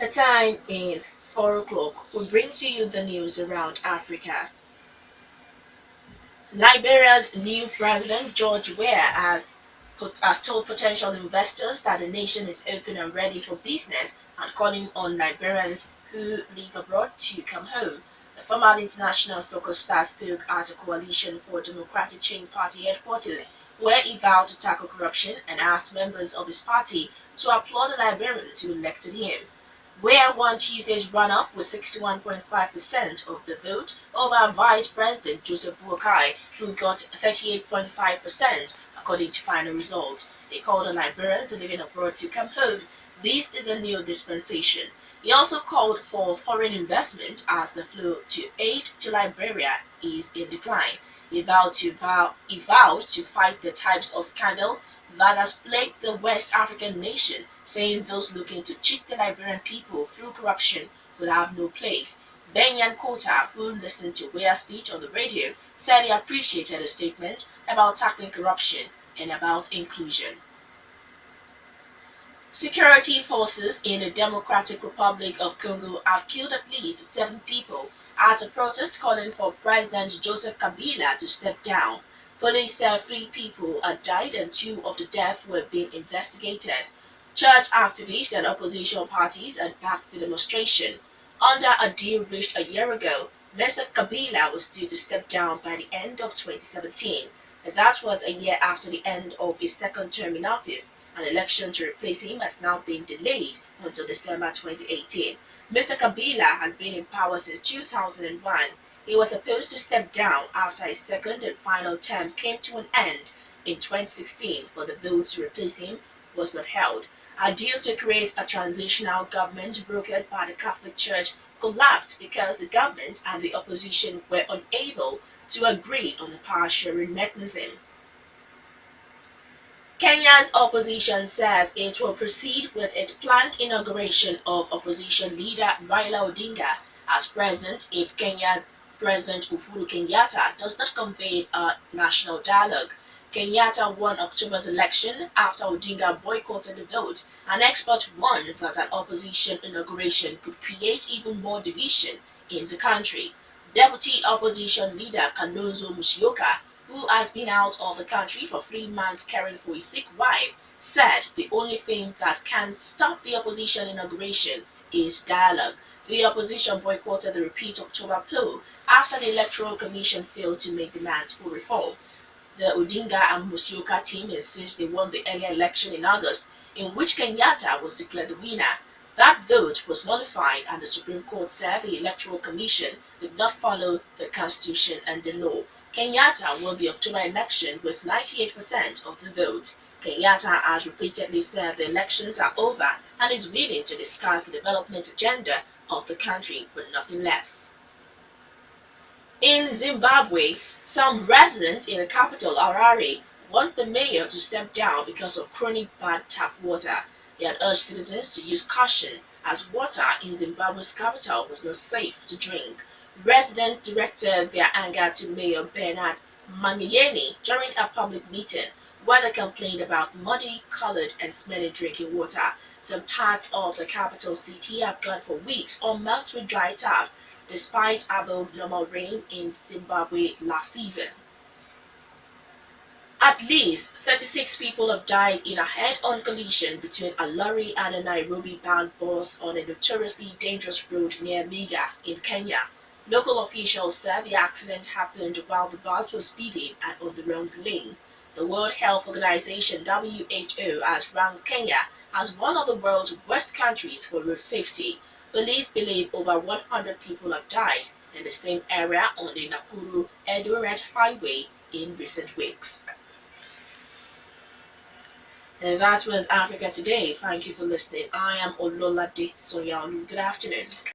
The time is 4 o'clock. We bring to you the news around Africa. Liberia's new president, George Weah, has told potential investors that the nation is open and ready for business and calling on Liberians who live abroad to come home. The former international soccer star spoke at a Coalition for Democratic Change Party headquarters, where he vowed to tackle corruption and asked members of his party to applaud the Liberians who elected him. Where won Tuesday's runoff with 61.5% of the vote over Vice President Joseph Boakai, who got 38.5%, according to final results. They called on Liberians living abroad to come home. This is a new dispensation. He also called for foreign investment as the flow to aid to Liberia is in decline. He vowed to fight the types of scandals that has plagued the West African nation, saying those looking to cheat the Liberian people through corruption will have no place. Benyan Kota, who listened to Weah's speech on the radio, said he appreciated the statement about tackling corruption and about inclusion. Security forces in the Democratic Republic of Congo have killed at least 7 people at a protest calling for President Joseph Kabila to step down. Police said 3 people had died and 2 of the deaths were being investigated. Church activists and opposition parties had backed the demonstration. Under a deal reached a year ago, Mr. Kabila was due to step down by the end of 2017. That was a year after the end of his second term in office. An election to replace him has now been delayed until December 2018. Mr. Kabila has been in power since 2001. He was supposed to step down after his second and final term came to an end in 2016, but the vote to replace him was not held. A deal to create a transitional government brokered by the Catholic Church collapsed because the government and the opposition were unable to agree on a power-sharing mechanism. Kenya's opposition says it will proceed with its planned inauguration of opposition leader Raila Odinga as president if Kenya President Uhuru Kenyatta does not convene a national dialogue. Kenyatta won October's election after Odinga boycotted the vote. An expert warned that an opposition inauguration could create even more division in the country. Deputy opposition leader Kalonzo Musyoka, who has been out of the country for 3 months caring for his sick wife, said the only thing that can stop the opposition inauguration is dialogue. The opposition boycotted the repeat October poll after the Electoral Commission failed to make demands for reform. The Odinga and Musyoka team insists they won the earlier election in August, in which Kenyatta was declared the winner. That vote was nullified and the Supreme Court said the Electoral Commission did not follow the Constitution and the law. Kenyatta won the October election with 98% of the vote. Kenyatta has repeatedly said the elections are over and is willing to discuss the development agenda of the country, but nothing less. In Zimbabwe, some residents in the capital Harare want the mayor to step down because of chronic bad tap water. They had urged citizens to use caution as water in Zimbabwe's capital was not safe to drink. Residents directed their anger to Mayor Bernard Mangiyeni during a public meeting where they complained about muddy, colored, and smelly drinking water. Some parts of the capital city have gone for weeks or months with dry taps, despite above normal rain in Zimbabwe last season. At least 36 people have died in a head-on collision between a lorry and a Nairobi-bound bus on a notoriously dangerous road near Mega in Kenya. Local officials said the accident happened while the bus was speeding and on the wrong lane. The World Health Organization (WHO) has ranked Kenya as one of the world's worst countries for road safety. Police believe over 100 people have died in the same area on the Nakuru-Eldoret highway in recent weeks. And that was Africa Today. Thank you for listening. I am Ololade Sanyaolu. Good afternoon.